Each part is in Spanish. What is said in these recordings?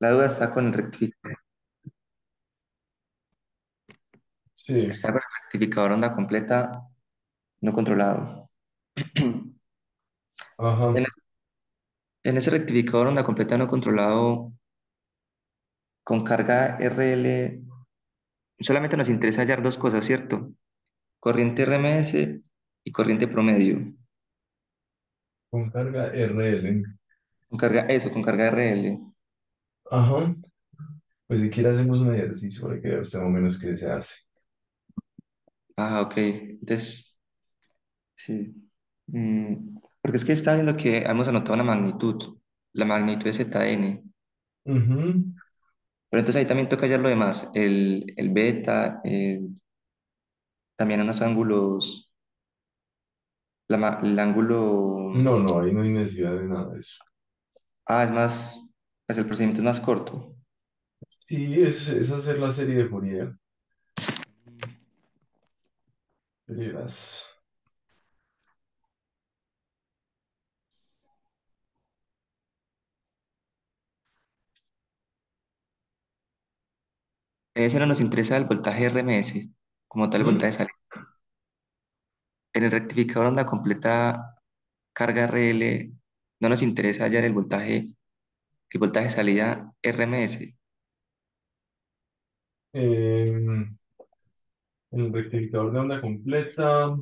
La duda está con el rectificador. Sí, Está con el rectificador onda completa no controlado. ajá, En, es- en ese rectificador onda completa no controlado con carga RL, solamente nos interesa hallar dos cosas, ¿cierto? Corriente RMS y corriente promedio. con carga RL. Con carga RL. Ajá, pues si quiere hacemos un ejercicio para que vea usted más o menos qué se hace. Ah, ok. Entonces, sí. Porque es que está viendo que hemos anotado una magnitud. La magnitud es ZN. Ujú. Pero entonces ahí también toca hallar lo demás. El beta, también unos ángulos. El ángulo. No, no, ahí no hay necesidad de nada de eso. Ah, es más. Pues el procedimiento es más corto. Sí, es hacer la serie de Fourier. Verás. En ese no nos interesa el voltaje RMS, como tal el voltaje ¿Mm? salida. En el rectificador onda completa carga RL, no nos interesa hallar el voltaje salida RMS. En el rectificador de onda completa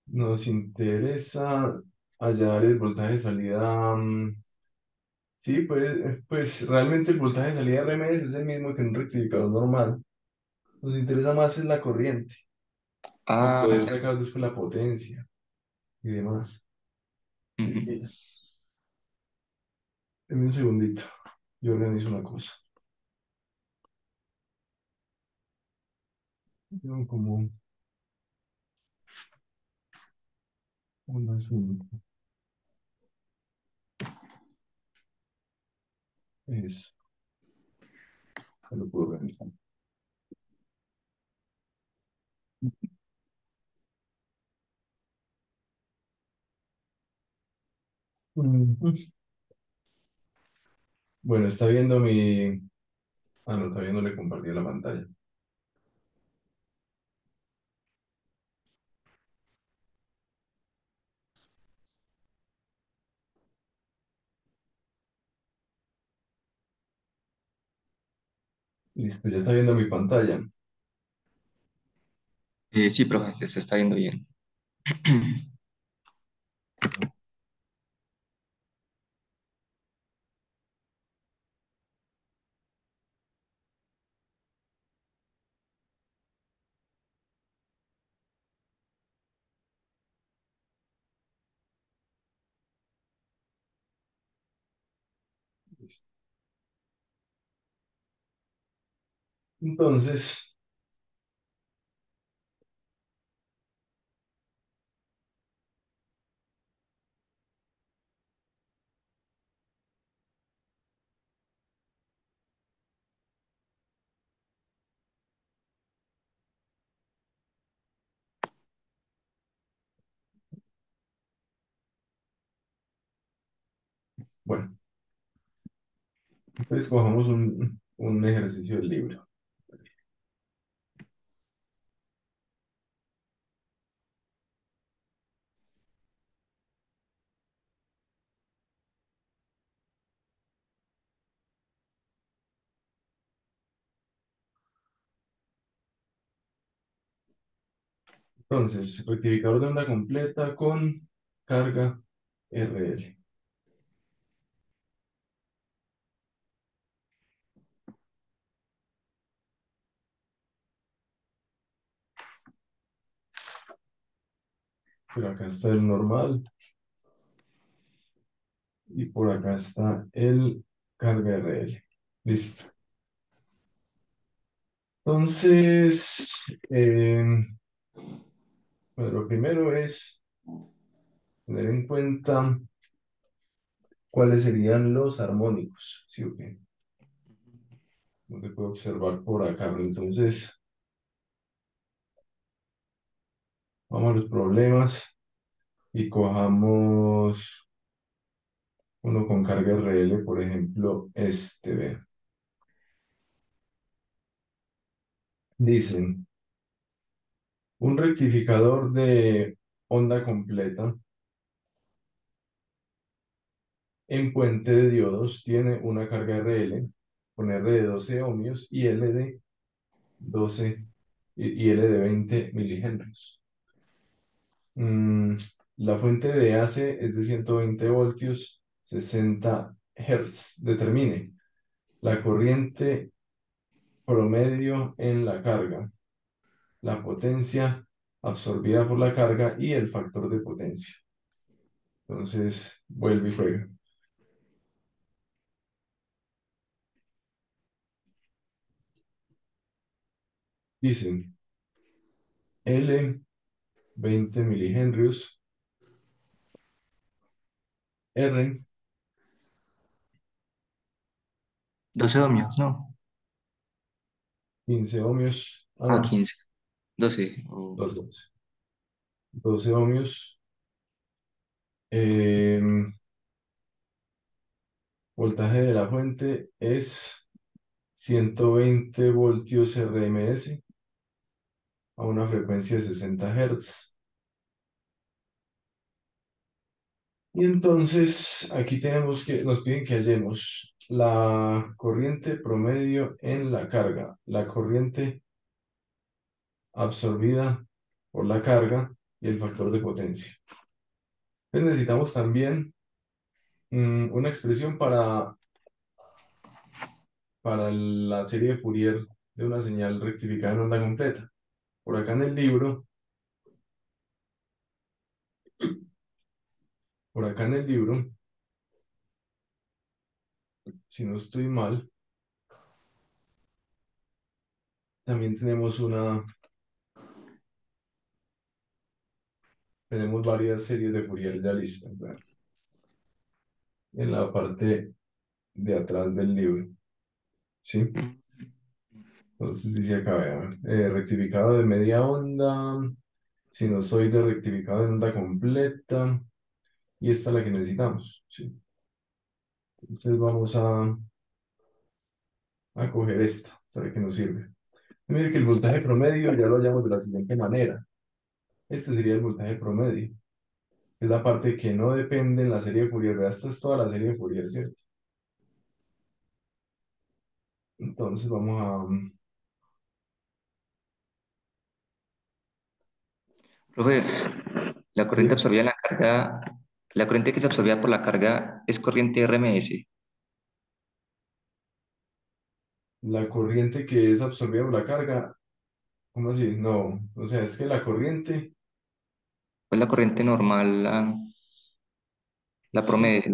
nos interesa hallar el voltaje de salida. Sí, pues realmente el voltaje de salida RMS es el mismo que en un rectificador normal. Nos interesa más es la corriente, para Ah, poder ya. sacar después la potencia y demás. Ujú. Y, en un segundito, yo organizo una cosa. Yo como un asunto. Es, se lo puedo organizar. Ujú. Bueno, está viendo mi... Ah, no, todavía no le compartí la pantalla. Listo, ya está viendo mi pantalla. Sí, profe, se está viendo bien. Listo. Entonces, bueno, entonces cojamos un ejercicio del libro. Entonces, rectificador de onda completa con carga RL. Pero acá está el normal y por acá está el carga RL. Listo. Entonces, bueno, lo primero es tener en cuenta cuáles serían los armónicos. ¿Sí o qué? No se puede observar por acá. Entonces, vamos a los problemas y cojamos Uno con carga RL, por ejemplo, ve. Dicen, un rectificador de onda completa en puente de diodos tiene una carga RL con R de 12 ohmios y L de 12 y L de 20 milihenrios. Mm, la fuente de AC es de 120 voltios, 60 Hz. Determine la corriente promedio en la carga, la potencia absorbida por la carga y el factor de potencia. Entonces, vuelve y juega. Dicen L 20 milihenrios, R 12 ohmios, ¿no? 15 ohmios, Ah, no, 15, 12. 12 ohmios, eh, voltaje de la fuente es 120 voltios RMS a una frecuencia de 60 Hz. Y entonces aquí tenemos que, nos piden que hallemos la corriente promedio en la carga, la corriente absorbida por la carga y el factor de potencia. Entonces necesitamos también una expresión para la serie de Fourier de una señal rectificada en onda completa. Por acá en el libro, por acá en el libro, si no estoy mal, también tenemos varias series de Fourier ya listas, ¿verdad? En la parte de atrás del libro, ¿sí? Entonces dice acá, vea, rectificado de media onda, sinusoide rectificado en onda completa, y esta es la que necesitamos, ¿sí? Entonces vamos a coger esta que nos sirve. Mire que el voltaje promedio ya lo hallamos de la siguiente manera. Este sería el voltaje promedio. Es la parte que no depende en la serie de Fourier. Vea, esta es toda la serie de Fourier, ¿cierto? Entonces vamos Profe, la corriente sí, absorbida en la carga, la corriente que se absorbía por la carga es corriente RMS. la corriente que es absorbida por la carga, ¿cómo así? No, o sea, es que la corriente, Pues la corriente normal, la sí, promedio,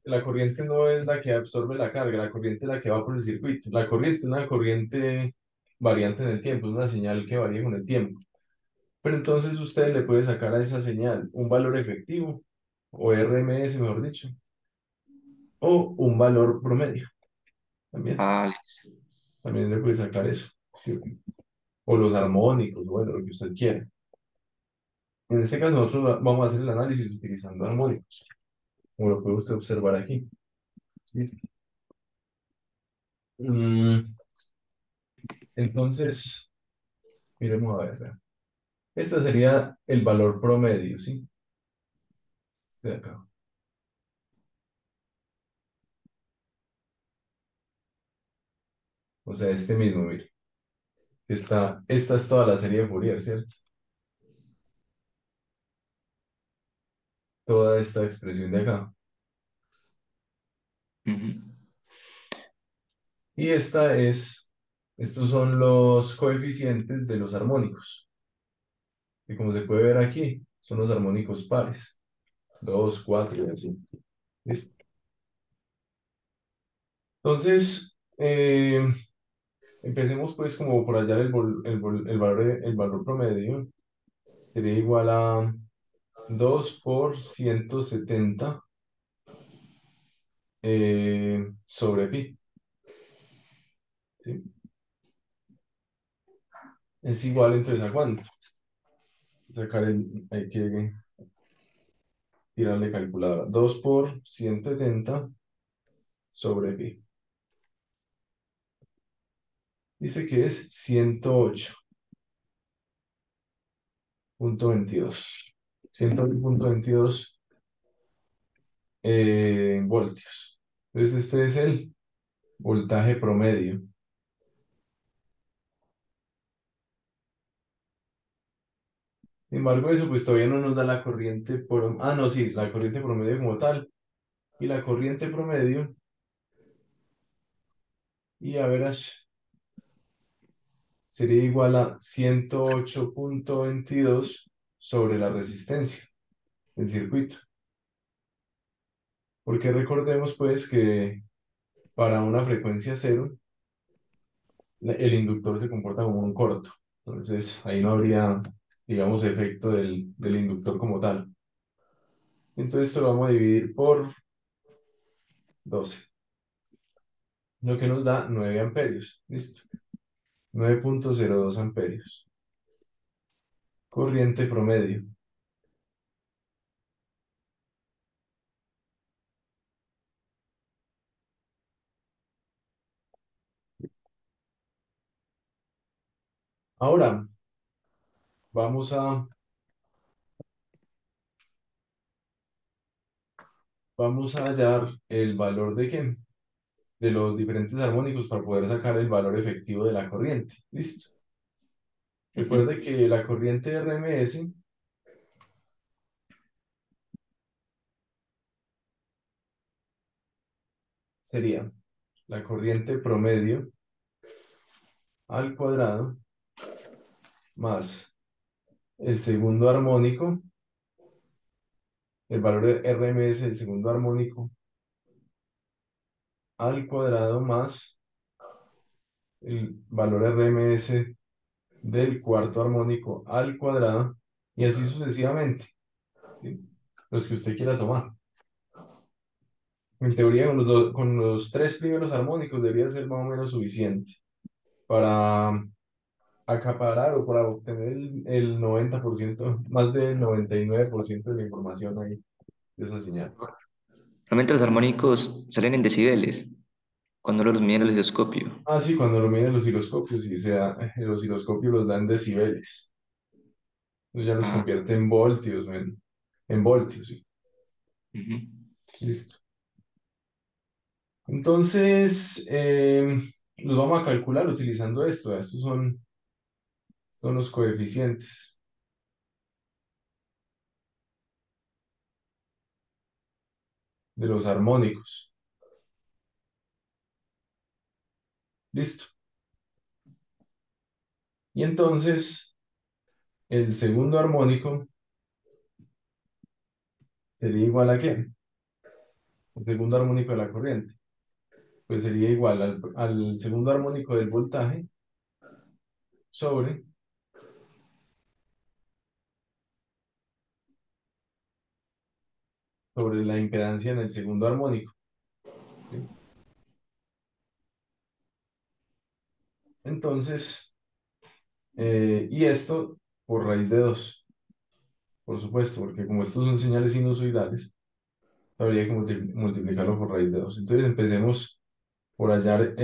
la corriente no es la que absorbe la carga, la corriente es la que va por el circuito. La corriente es una corriente variante en el tiempo, es una señal que varía con el tiempo. Pero entonces usted le puede sacar a esa señal un valor efectivo, o RMS, mejor dicho, o un valor promedio. También, listo. también le puede sacar eso. ¿Sí? O los armónicos, bueno, lo que usted quiera. En este caso, nosotros vamos a hacer el análisis utilizando armónicos, como lo puede usted observar aquí. ¿Listo? Mm, entonces, miremos a ver. Vea. Este sería el valor promedio, ¿sí? Este de acá. O sea, este mismo, mire. Esta es toda la serie de Fourier, ¿cierto? Toda esta expresión de acá. Ujú. Y estos son los coeficientes de los armónicos. Y como se puede ver aquí, son los armónicos pares. 2, 4 y así. ¿Listo? Entonces, empecemos pues como por hallar el valor promedio. Sería igual a 2 por 170 sobre pi. ¿Sí? Es igual entonces a cuánto. hay que tirarle calculadora. 2 por 170 sobre pi. Dice que es 108,22. 108,22 voltios. Entonces, este es el voltaje promedio. Sin embargo, eso pues todavía no nos da la corriente por... Ah, no, sí, la corriente promedio como tal. Y la corriente promedio y average sería igual a 108,22 sobre la resistencia del circuito. Porque recordemos pues que para una frecuencia cero, el inductor se comporta como un corto. Entonces ahí no habría, digamos, efecto del inductor como tal. Entonces esto lo vamos a dividir por 12, lo que nos da 9 amperios. Listo. 9,02 amperios. Corriente promedio. Ahora vamos a, vamos a hallar el valor de qué, de los diferentes armónicos para poder sacar el valor efectivo de la corriente. Listo. Ujú. Recuerde que la corriente RMS sería la corriente promedio al cuadrado más el segundo armónico, el valor de RMS del segundo armónico al cuadrado más el valor RMS del cuarto armónico al cuadrado y así sucesivamente, ¿sí? Los que usted quiera tomar. En teoría, con los tres primeros armónicos debería ser más o menos suficiente para acaparar o para obtener el 90%, más del 99% de la información ahí de esa señal. Realmente los armónicos salen en decibeles cuando uno los mide en el osciloscopio. Ah, sí, cuando lo miden los osciloscopios, y sea, el osciloscopio los da en decibeles. Entonces ya los Ah, convierte en voltios, en voltios, sí. ujú. Listo. Entonces, los vamos a calcular utilizando esto. Estos son los coeficientes de los armónicos. Listo. Y entonces, el segundo armónico sería igual a ¿qué? El segundo armónico de la corriente. Pues sería igual al segundo armónico del voltaje sobre, sobre la impedancia en el segundo armónico, ¿sí? Entonces, y esto por raíz de 2 por supuesto, porque como estos son señales sinusoidales, habría que multiplicarlo por raíz de 2. Entonces empecemos por hallar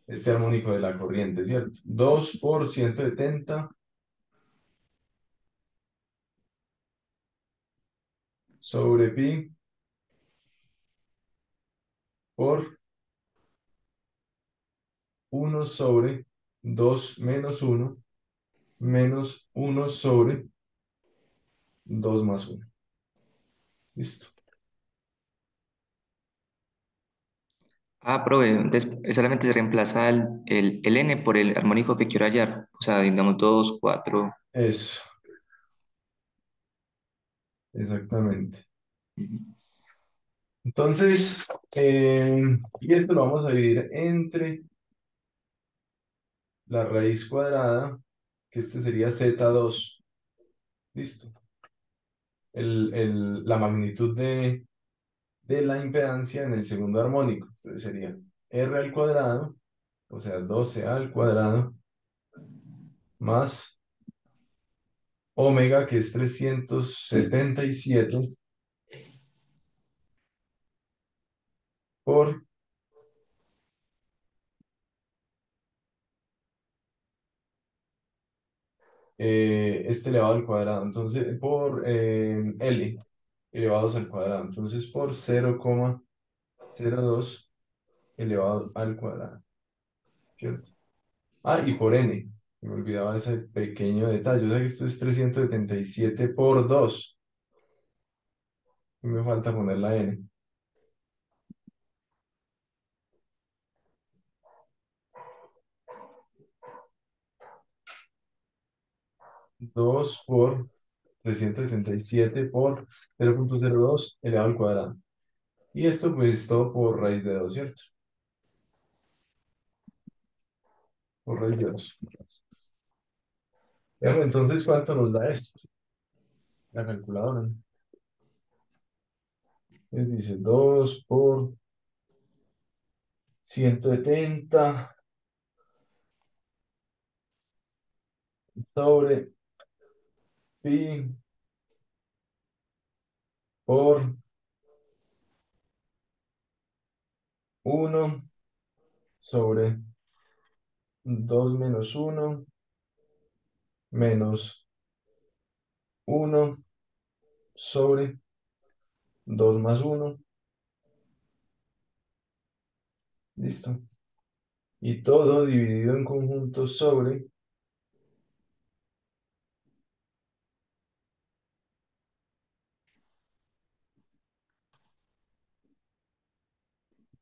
este armónico de la corriente, ¿cierto? 2 por 170 sobre pi por 1 sobre 2 menos 1 menos 1 sobre 2 más 1. Listo. Ah, profe, entonces solamente se reemplaza el n por el armónico que quiero hallar. O sea, digamos 2, 4. Eso, exactamente. Entonces, y esto lo vamos a dividir entre la raíz cuadrada, que este sería z2. Listo. La magnitud de la impedancia en el segundo armónico. Entonces sería r al cuadrado, o sea, 12 al cuadrado, más omega, que es 377 por este elevado al cuadrado. Entonces, por L elevados al cuadrado. Entonces, por 0,02 elevado al cuadrado. ¿Cierto? Ah, y por N. Me olvidaba ese pequeño detalle. O sea que esto es 377 por 2. Y me falta poner la N. 2 por 377 por 0,02 elevado al cuadrado. Y esto pues todo por raíz de 2, ¿cierto? Por raíz de 2. Veamos entonces cuánto nos da esto. La calculadora. Dice 2 por 170 sobre pi por 1 sobre 2 menos 1 menos 1 sobre 2 más 1. Listo. Y todo dividido en conjunto sobre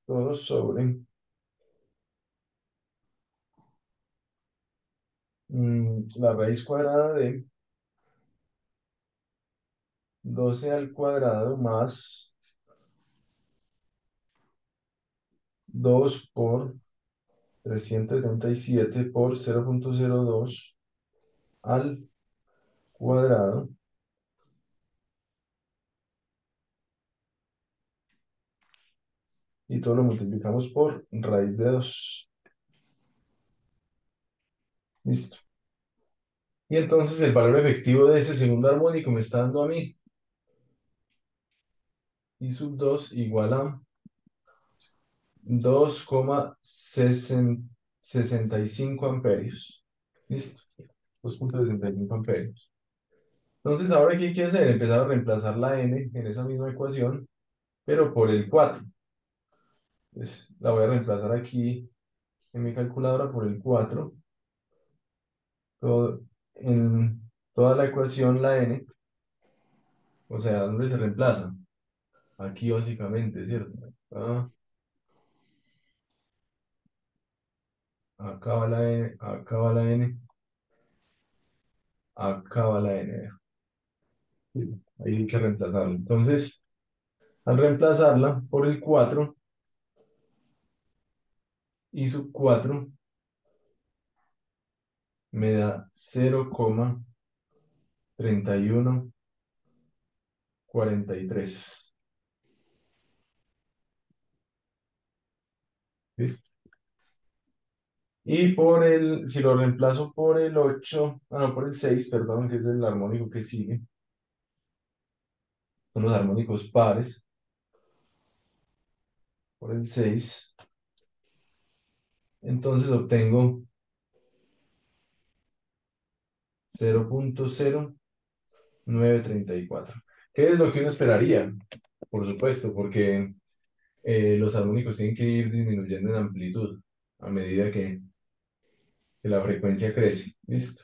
todo sobre la raíz cuadrada de 12 al cuadrado más 2 por 377 por 0,02 al cuadrado, y todo lo multiplicamos por raíz de 2. Listo. Y entonces el valor efectivo de ese segundo armónico me está dando a mí I sub 2 igual a 2,65 amperios. Listo. 2,65 amperios. Entonces, ahora, ¿qué hay que hacer? Empezar a reemplazar la n en esa misma ecuación, pero por el 4. Entonces, la voy a reemplazar aquí en mi calculadora por el 4. En toda la ecuación, la n, o sea, ¿dónde se reemplaza? Aquí básicamente, ¿cierto? Ah, acá va la n, acá va la n, acá va la n. Sí, ahí hay que reemplazarla. Entonces, al reemplazarla por el 4, I sub 4 me da 0,3143. ¿Listo? Y si lo reemplazo por el 8, no, por el 6, perdón, que es el armónico que sigue, son los armónicos pares, por el 6, entonces obtengo 0,0934. ¿Qué es lo que uno esperaría? Por supuesto, porque los armónicos tienen que ir disminuyendo en amplitud a medida que la frecuencia crece. ¿Listo?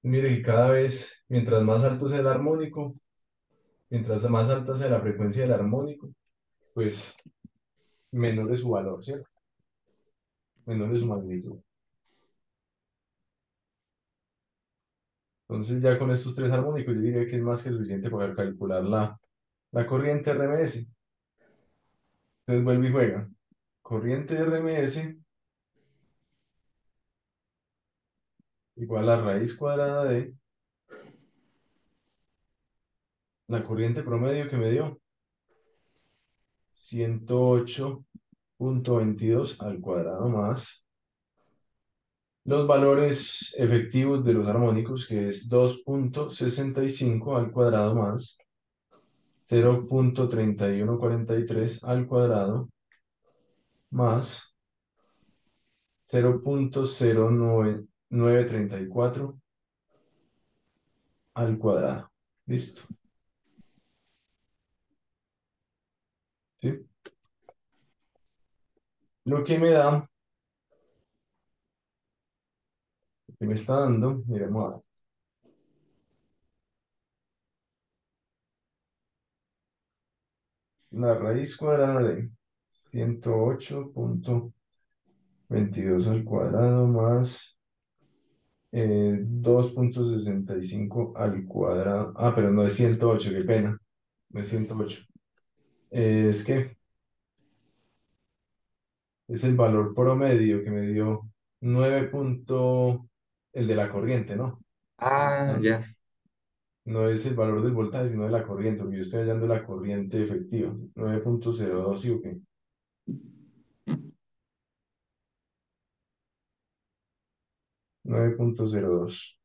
Mire que cada vez, mientras más alto sea el armónico, mientras más alta sea la frecuencia del armónico, pues menor es su valor, ¿cierto? Menor es su magnitud. Entonces, ya con estos tres armónicos, yo diría que es más que suficiente para calcular la corriente RMS. Entonces, vuelve y juega. Corriente RMS igual a raíz cuadrada de la corriente promedio que me dio, 108,22 al cuadrado más los valores efectivos de los armónicos, que es 2,65 al cuadrado más 0,3143 al cuadrado más 0,09934 al cuadrado. Listo. ¿Sí? Lo que me da, lo que me está dando, miremos a ver, la raíz cuadrada de 108,22 al cuadrado más 2,65 al cuadrado. Ah, pero no es 108, qué pena. No es 108. Es que es el valor promedio que me dio 9 el de la corriente, ¿no? Ah, No, ya. no es el valor del voltaje, sino de la corriente, porque yo estoy hallando la corriente efectiva. 9,02, ¿sí o qué? 9,02.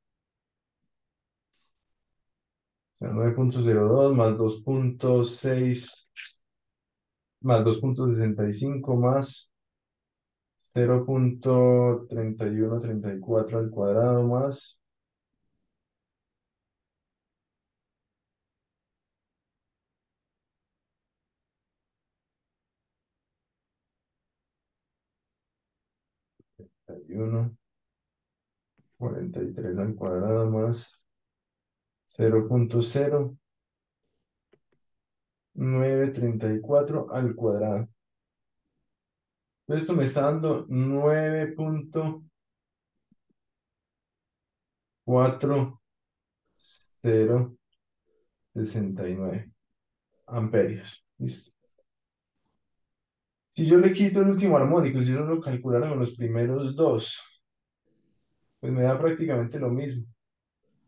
O sea, 9,02 más 2,6 más 2,65 más 0,3134 al cuadrado más 41,43 al cuadrado más 0,0934 al cuadrado. Esto me está dando 9,4069 amperios. Listo. Si yo le quito el último armónico, si yo lo calculara con los primeros dos, pues me da prácticamente lo mismo.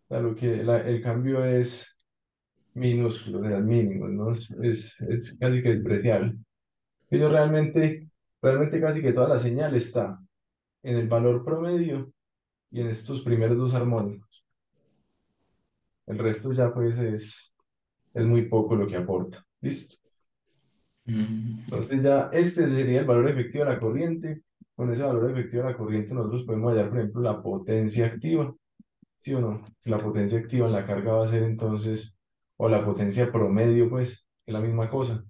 O sea, el cambio es minúsculo, o sea, mínimo, ¿no? Es casi que despreciable. Yo realmente casi que toda la señal está en el valor promedio y en estos primeros dos armónicos. El resto ya pues es muy poco lo que aporta. ¿Listo? Mm. Entonces ya este sería el valor efectivo de la corriente. Con ese valor efectivo de la corriente nosotros podemos hallar, por ejemplo, la potencia activa. ¿Sí o no? La potencia activa en la carga va a ser entonces, o la potencia promedio, pues, es la misma cosa.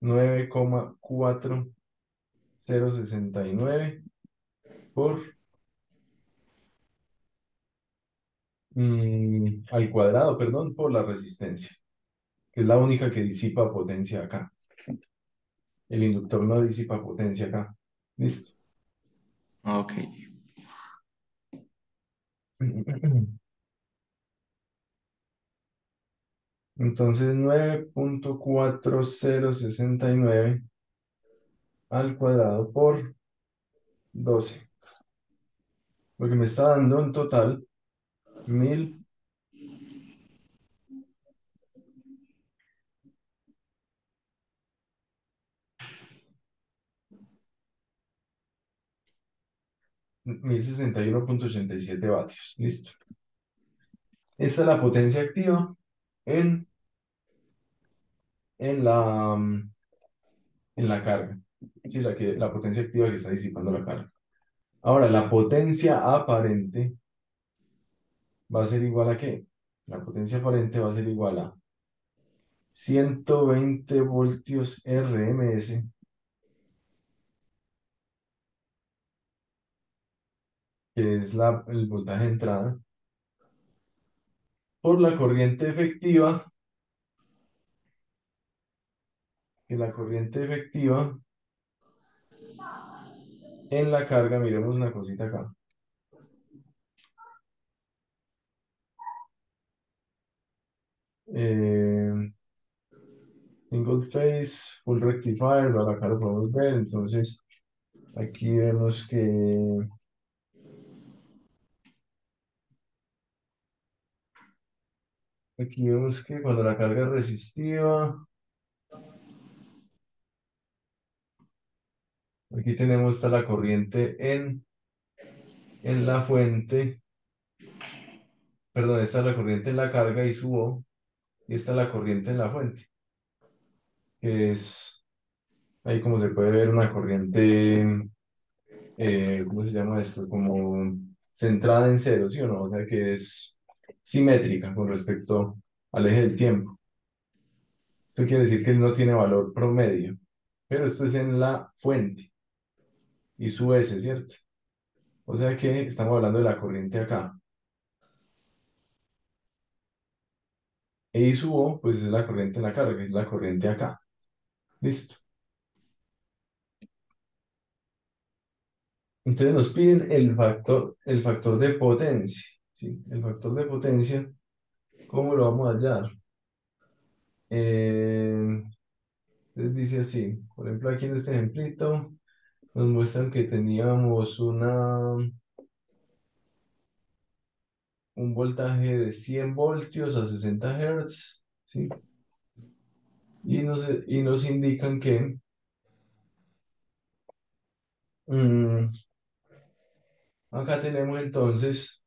9,4069 por al cuadrado, perdón, por la resistencia, que es la única que disipa potencia acá. El inductor no disipa potencia acá. ¿Listo? Ok. Entonces 9,4069 al cuadrado por 12, lo que me está dando en total 1061,87 vatios. Listo. Esta es la potencia activa en, en la, en la carga. Sí, la potencia activa que está disipando la carga. Ahora, la potencia aparente va a ser igual a ¿qué? La potencia aparente va a ser igual a 120 voltios RMS, que es el voltaje de entrada, por la corriente efectiva, que la corriente efectiva en la carga, miremos una cosita acá. Eh, Single phase, full rectifier, acá lo podemos ver. Entonces, aquí vemos que cuando la carga es resistiva, aquí tenemos está la corriente en la fuente, perdón, esta es la corriente en la carga y su O, y esta es la corriente en la fuente, que es, ahí como se puede ver, una corriente, ¿cómo se llama esto? Como centrada en cero, ¿sí o no? O sea que es simétrica con respecto al eje del tiempo. Esto quiere decir que no tiene valor promedio, pero esto es en la fuente y su S, ¿cierto? O sea que estamos hablando de la corriente acá. E I sub O, pues es la corriente en la carga, es la corriente acá. Listo. Entonces nos piden el factor de potencia. ¿Sí? El factor de potencia, ¿cómo lo vamos a hallar? Eh, entonces dice así, por ejemplo, aquí en este ejemplito nos muestran que teníamos un voltaje de 100 voltios a 60 Hz, ¿sí? Y nos indican que mm, acá tenemos entonces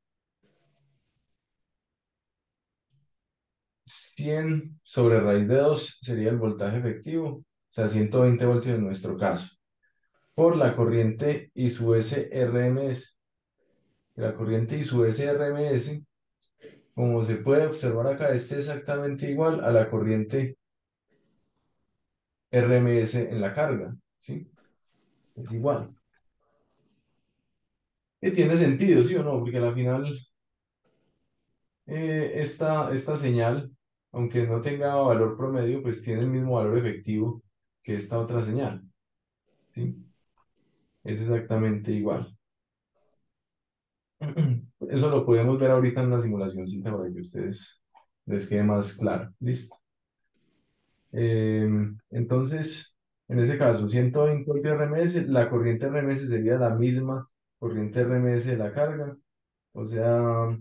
100 sobre raíz de 2 sería el voltaje efectivo, o sea, 120 voltios en nuestro caso, por la corriente y su SRMS. La corriente y su SRMS, como se puede observar acá, es exactamente igual a la corriente RMS en la carga, ¿sí? Es igual. Y tiene sentido, ¿sí o no? Porque al final esta señal, aunque no tenga valor promedio, pues tiene el mismo valor efectivo que esta otra señal, ¿sí? Es exactamente igual. Eso lo podemos ver ahorita en una simulacióncita para que ustedes les quede más claro. Listo. Entonces, en ese caso, 120 voltios RMS, la corriente RMS sería la misma corriente RMS de la carga, o sea,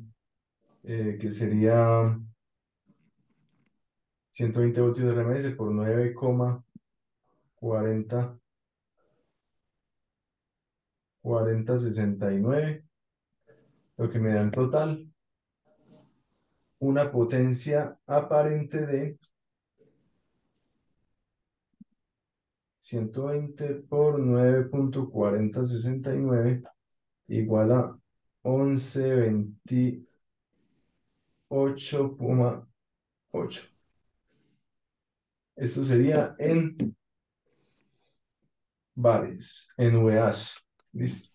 que sería 120 voltios de RMS por 9,4069, lo que me da en total una potencia aparente de 120 por 9,4069 igual a 1128,8. Esto sería en bares, en VAs. ¿Listo?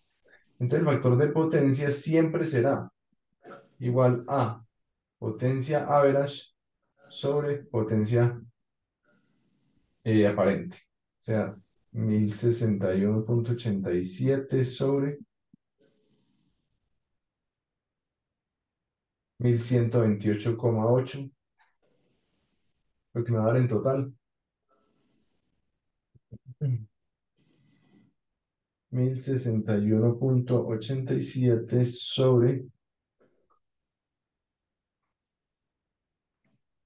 Entonces el factor de potencia siempre será igual a potencia average sobre potencia aparente. O sea, 1061,87 sobre 1128,8, lo que me va a dar en total 1061,87 sobre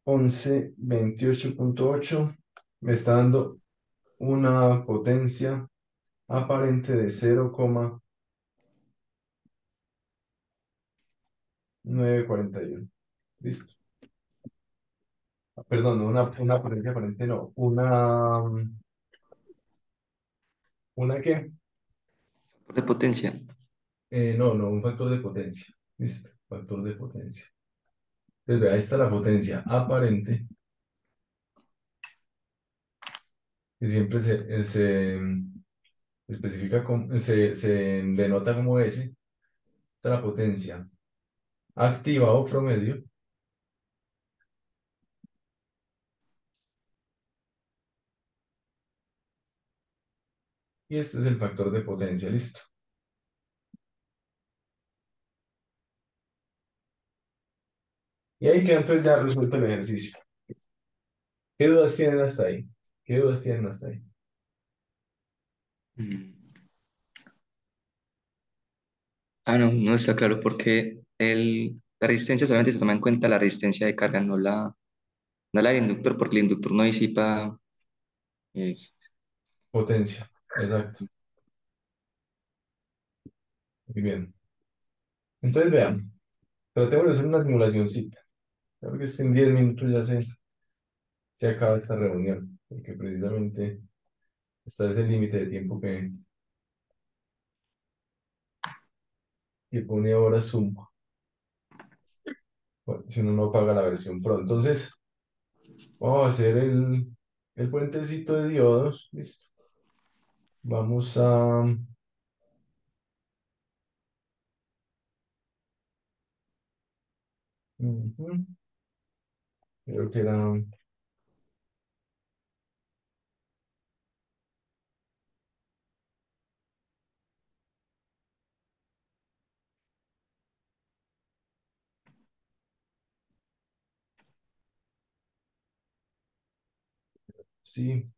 1128,8 me está dando una potencia aparente de 0,941. ¿Listo? Perdón, una potencia aparente no. ¿Una qué? De potencia. No, no, un factor de potencia. ¿Listo? Factor de potencia. Entonces, vea, ahí está la potencia aparente, que siempre especifica, se denota como S. Esta es la potencia activa o promedio. Y este es el factor de potencia. ¿Listo? Y ahí queda entonces ya resuelto el ejercicio. ¿Qué dudas tienen hasta ahí? ¿Qué dudas tienen hasta ahí? Mm. Ah, no, no está claro porque la resistencia solamente se toma en cuenta la resistencia de carga, no la del inductor, porque el inductor no disipa. es- Potencia. Exacto. Muy bien. Entonces, vean, tratemos de hacer una simulacióncita. Creo que es que en 10 minutos ya se acaba esta reunión, porque precisamente está ese límite de tiempo que pone ahora Zoom, bueno, si uno no paga la versión Pro. Entonces, vamos a hacer el puentecito de diodos. Listo. Vamos a... ujú, creo que era... Sí,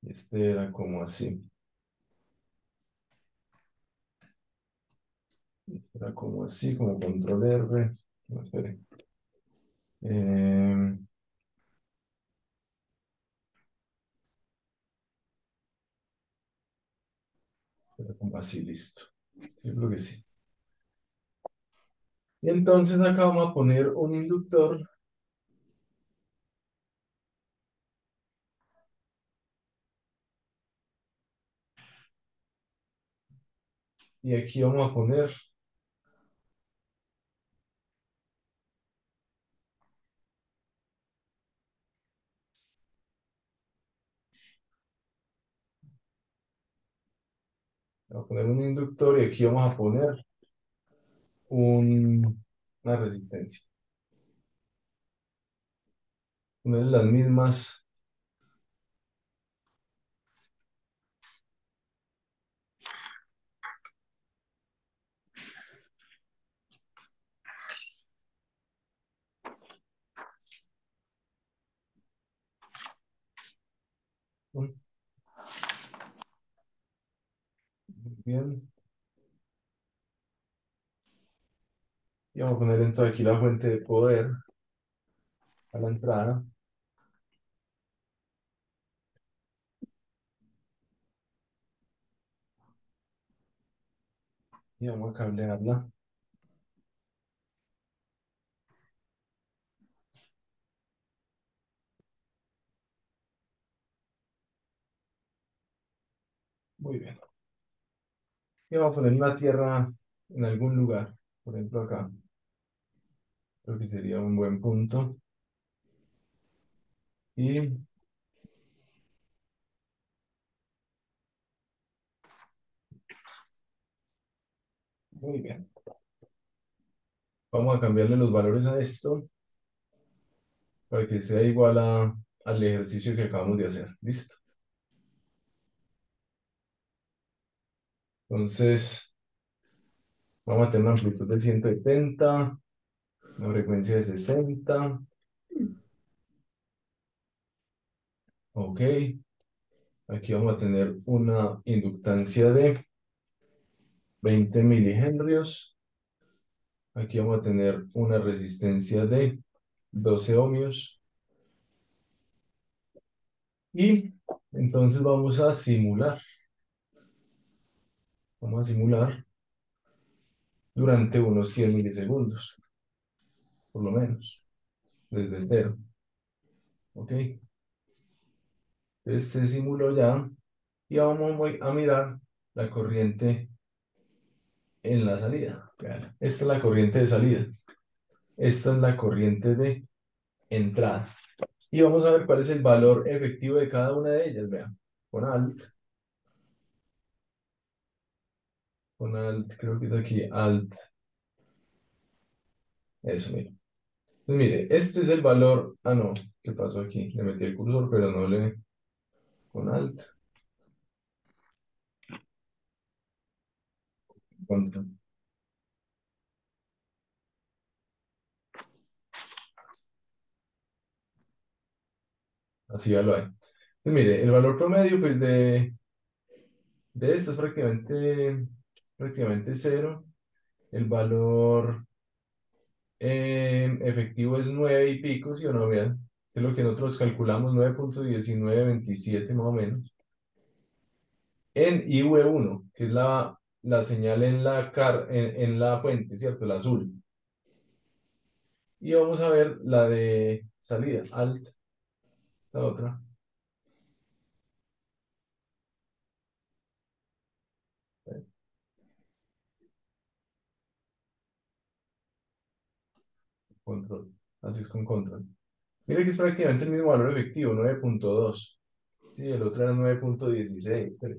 este era como así. Este era como así, como control R. No, espere. Eh, era como así, listo. Yo creo que sí. Y entonces acá vamos a poner un inductor y aquí vamos a poner un inductor y aquí vamos a poner una resistencia. Poner las mismas. Muy bien. Y vamos a poner entonces aquí la fuente de poder a la entrada y vamos a cablearla. Muy bien. Y vamos a poner una tierra en algún lugar. Por ejemplo, acá. Creo que sería un buen punto. Y muy bien. Vamos a cambiarle los valores a esto para que sea igual al ejercicio que acabamos de hacer. ¿Listo? Entonces, vamos a tener una amplitud de 170, una frecuencia de 60. Ok. Aquí vamos a tener una inductancia de 20 milihenrios. Aquí vamos a tener una resistencia de 12 ohmios. Y entonces vamos a simular durante unos 100 milisegundos, por lo menos, desde cero. ¿Ok? Entonces se simuló ya y vamos a mirar la corriente en la salida. Vean, esta es la corriente de salida. Esta es la corriente de entrada. Y vamos a ver cuál es el valor efectivo de cada una de ellas. Vean, con alt, con alt, creo que es aquí, alt, eso, mira. Pues mire, este es el valor, no, ¿qué pasó aquí? Le metí el cursor, pero no le, con alt, contra, así ya lo hay. Pues mire, el valor promedio pues de esto es prácticamente cero. El valor efectivo es 9 y pico, ¿sí o no? Vean, es lo que nosotros calculamos, 9,1927 más o menos, en IV1, que es la señal en la fuente, ¿cierto? El azul. Y vamos a ver la de salida, alt, la otra, control. Así es con control. Mire que es prácticamente el mismo valor efectivo, 9.2. Sí, el otro era 9.16. Pero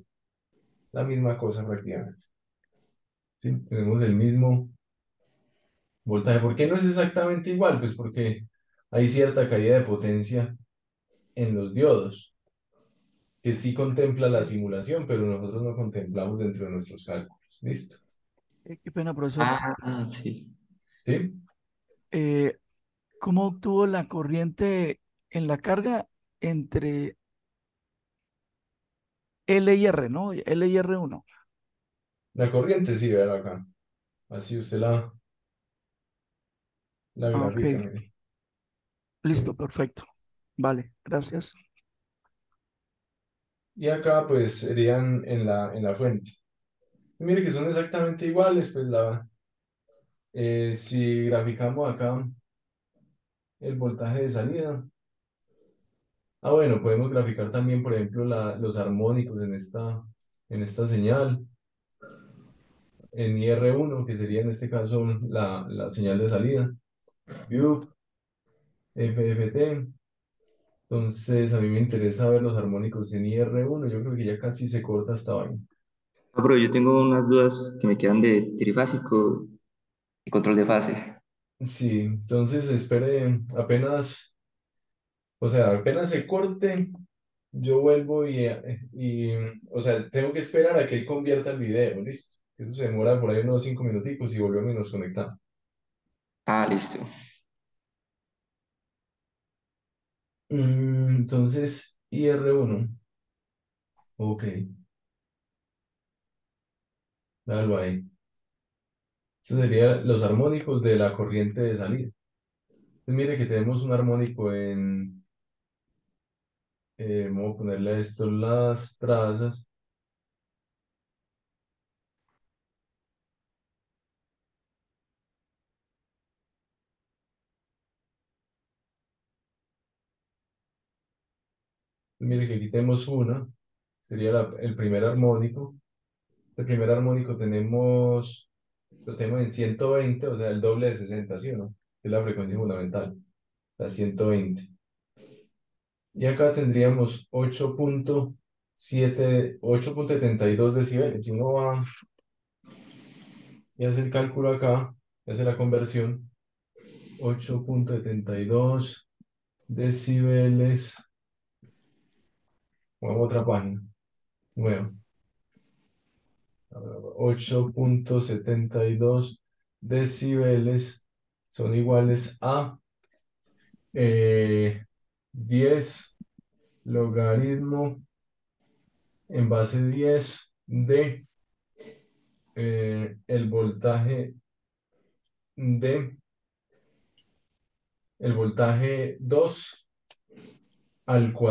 la misma cosa prácticamente. Sí, tenemos el mismo voltaje. ¿Por qué no es exactamente igual? Pues porque hay cierta caída de potencia en los diodos, que sí contempla la simulación, pero nosotros no contemplamos dentro de nuestros cálculos. ¿Listo? Qué pena, profesor. Ah, sí. ¿Sí? Eh, ¿Cómo obtuvo la corriente en la carga entre L y R, ¿no? L y R1. La corriente, sí, véala acá. Así usted la Ah, ok, gráfica, mire. listo, ¿Sí? perfecto. Vale, gracias. Y acá, pues, serían en la fuente. Y mire que son exactamente iguales, pues, si graficamos acá el voltaje de salida. Ah, bueno, podemos graficar también, por ejemplo, los armónicos en esta señal, en IR1, que sería en este caso la señal de salida. View, FFT. Entonces, a mí me interesa ver los armónicos en IR1. Yo creo que ya casi se corta esta vaina. Ah, pero yo tengo unas dudas que me quedan de trifásico y control de fase. Sí, entonces espere apenas, o sea, apenas se corte, yo vuelvo o sea, tengo que esperar a que él convierta el video, ¿listo? Eso se demora por ahí unos 5 minuticos y volvemos y nos conectamos. Ah, listo. Entonces, IR1, ok, dalo ahí. Estos serían los armónicos de la corriente de salida. Entonces, mire que tenemos un armónico vamos a ponerle a esto las trazas. Mire que aquí tenemos una, sería el primer armónico. El primer armónico lo tenemos en 120, o sea, el doble de 60, ¿sí o no? Es la frecuencia fundamental, la 120. Y acá tendríamos 8.72 decibeles. Si uno va y hace el cálculo acá, y hace la conversión, 8.72 decibeles. Vamos a otra página, nueva. 8.72 decibeles son iguales a 10 logaritmo en base 10 de de el voltaje 2 al cuadrado.